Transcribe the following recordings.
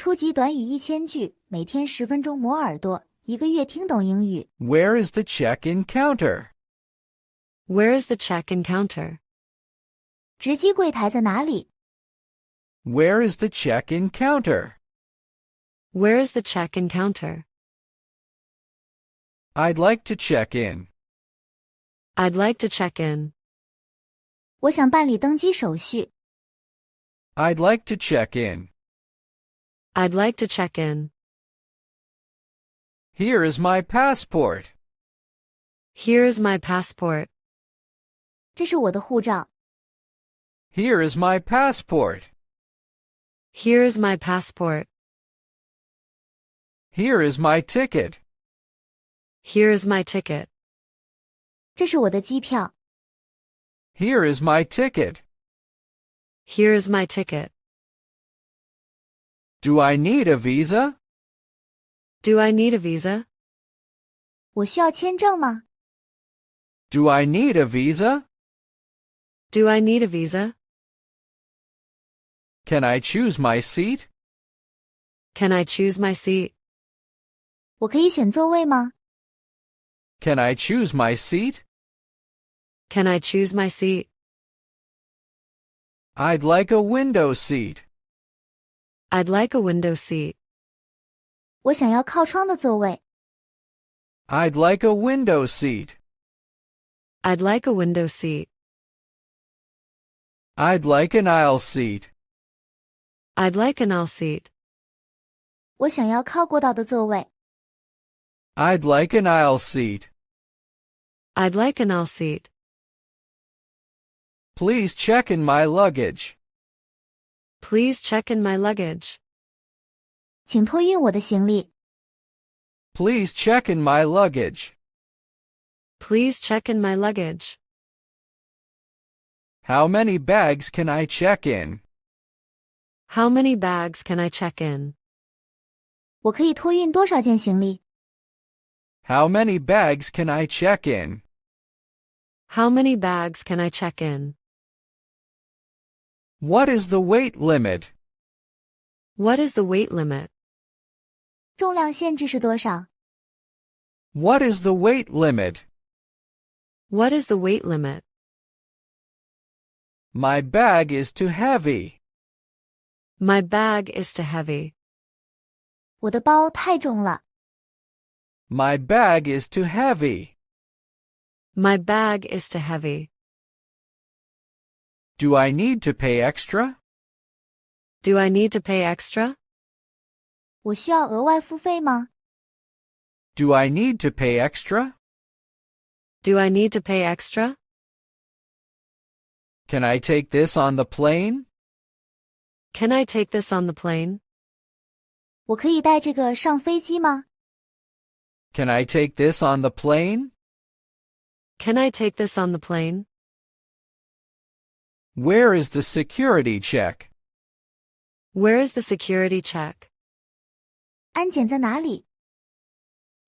初级短语1000句，每天10分钟磨耳朵，一个月听懂英语。 Where is the check-in counter? Where is the check-in counter? 值机柜台在哪里？ Where is the check-in counter? Where is the check-in counter? I'd like to check in. I'd like to check in. 我想办理登机手续。 I'd like to check in. I'd like to check in. Here is my passport. Here is my passport. 这是我的护照。 Here is my passport. Here is my passport. Here is my ticket. Here is my ticket. 这是我的机票。 Here is my ticket. Here is my ticket. Do I need a visa? Do I need a visa? 我需要签证吗？ Do I need a visa? Do I need a visa? Can I choose my seat? Can I choose my seat? 我可以选座位吗？ Can I choose my seat? Can I choose my seat? I'd like a window seat. I'd like a window seat. 我想要靠窗的座位。 I'd like a window seat. I'd like a window seat. I'd like an aisle seat. I'd like an aisle seat. 我想要靠过道的座位。 I'd like an aisle seat. I'd like an aisle seat. Please check in my luggage. Please check in my luggage. 请托运我的行李。 Please check in my luggage. Please check in my luggage. How many bags can I check in? How many bags can I check in? 我可以托运多少件行李？ How many bags can I check in? How many bags can I check in? What is the weight limit? What is the weight limit? 重量限制是多少？ What is the weight limit? What is the weight limit? My bag is too heavy. My bag is too heavy. 我的包太重了。 My bag is too heavy. My bag is too heavy. Do I need to pay extra? Do I need to pay extra? 我需要额外付费吗？ Do I need to pay extra? Do I need to pay extra? Can I take this on the plane? Can I take this on the plane? 我可以带这个上飞机吗？ Can I take this on the plane? Can I take this on the plane? Where is the security check? Where is the security check? 安检在哪里？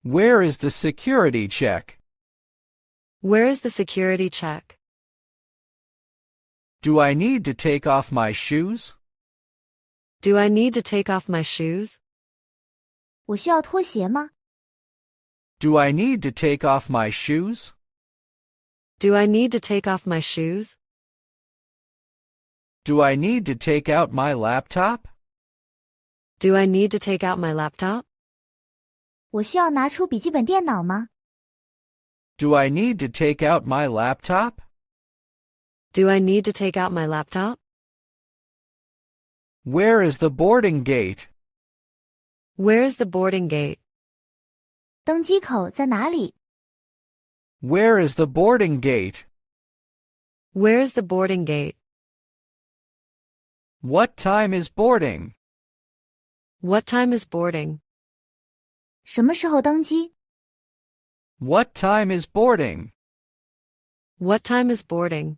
Where is the security check? Where is the security check? Do I need to take off my shoes? Do I need to take off my shoes? 我需要脱鞋吗？ Do I need to take off my shoes? Do I need to take off my shoes? Do I need to take out my laptop? Do I need to take out my laptop? 我需要拿出笔记本电脑吗？ Do I need to take out my laptop? Do I need to take out my laptop? Where is the boarding gate? Where is the boarding gate? 登机口在哪里？ Where is the boarding gate? Where is the boarding gate? What time is boarding? What time is boarding? 什么时候登机？ What time is boarding? What time is boarding?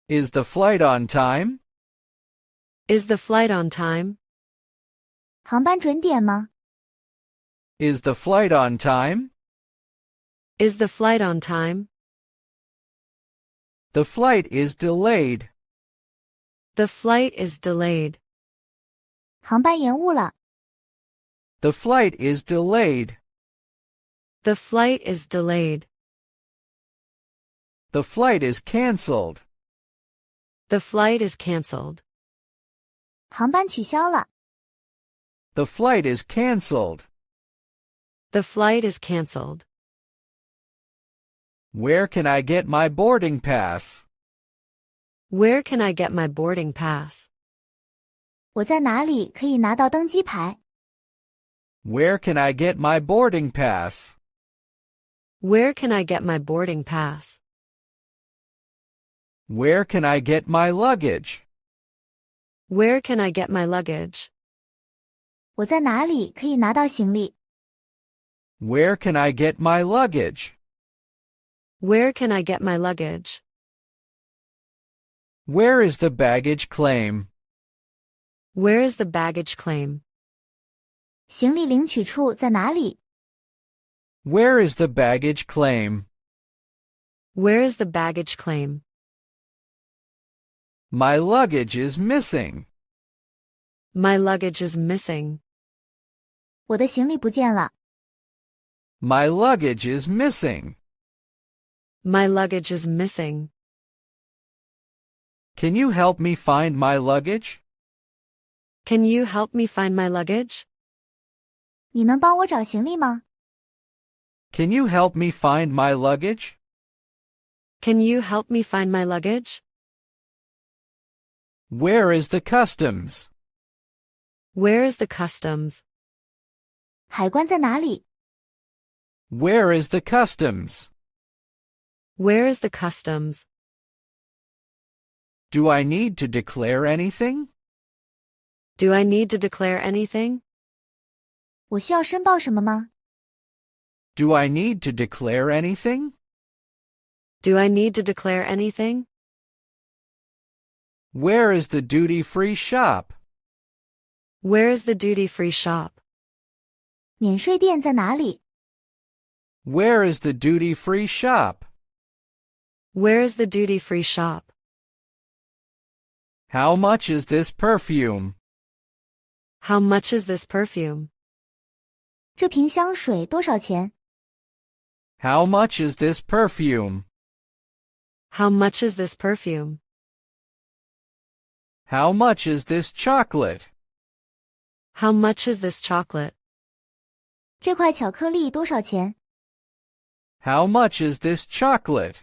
Is the flight on time? Is the flight on time? 航班准点吗？ Is the flight on time? Is the flight on time? The flight is delayed. The flight is delayed. 航班延误了。The flight is delayed. The flight is delayed. The flight is cancelled. The flight is cancelled. 航班取消了。The flight is cancelled. The flight is cancelled. Where can I get my boarding pass? Where can I get my boarding pass? 我在哪里可以拿到登机牌？ Where can I get my boarding pass? Where can I get my boarding pass? Where can I get my luggage? Where can I get my luggage? 我在哪里可以拿到行李？ Where can I get my luggage? Where can I get my luggage? Where is the baggage claim? Where is the baggage claim? 行李领取处在哪里？ Where is the baggage claim? Where is the baggage claim? My luggage is missing. My luggage is missing. 我的行李不见了。 My luggage is missing. My luggage is missing. Can you help me find my luggage? Can you help me find my luggage? 你能帮我找行李吗？ Can you help me find my luggage? Can you help me find my luggage? Where is the customs? Where is the customs? 海关在哪里？ Where is the customs? Where is the customs? Do I need to declare anything? Do I need to declare anything? 我需要申报什么吗？ Do I need to declare anything? Do I need to declare anything? Where is the duty-free shop? Where is the duty-free shop? 免税店在哪里？ Where is the duty-free shop? Where is the duty-free shop? How much is this perfume? How much is this perfume? 这瓶香水多少钱？ How much is this perfume? How much is this perfume? How much is this chocolate? How much is this chocolate? 这块巧克力多少钱？ How much is this chocolate?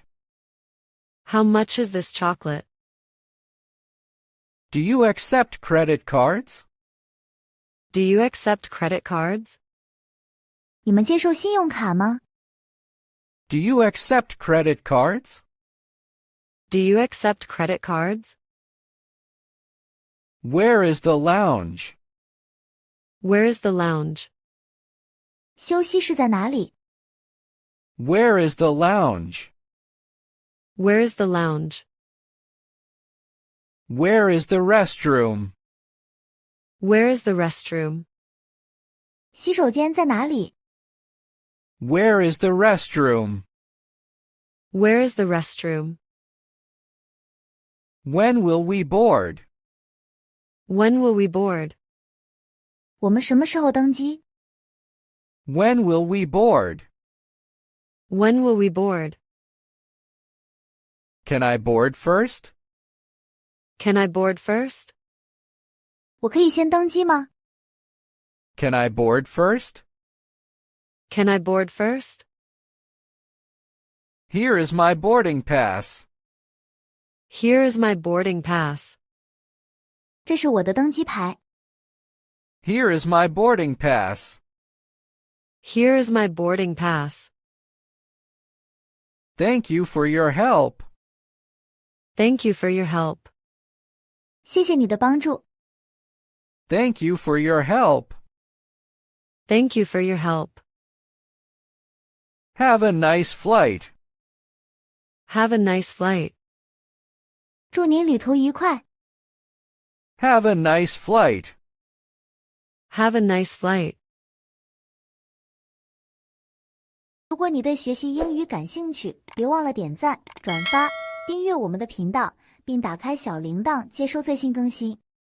How much is this chocolate? Do you accept credit cards? Do you accept credit cards? 你们接受信用卡吗？ Do you accept credit cards? Do you accept credit cards? Where is the lounge? Where is the lounge? 休息室在哪里？ Where is the lounge? Where is the lounge? Where is the restroom? Where is the restroom? 洗手间在哪里？ Where is the restroom? Where is the restroom? When will we board? When will we board? 我们什么时候登机？ When will we board? When will we board? Can I board first? Can I board first? 我可以先登机吗？ Can I board first? Can I board first? Here is my boarding pass. Here is my boarding pass. 这是我的登机牌。 Here is my boarding pass. Here is my boarding pass. Thank you for your help. Thank you for your help. 谢谢你的帮助。 Thank you for your help. Thank you for your help. Have a nice flight. Have a nice flight. 祝您旅途愉快。 Have a nice flight. Have a nice flight. 如果你对学习英语感兴趣，别忘了点赞、转发、订阅我们的频道，并打开小铃铛接收最新更新。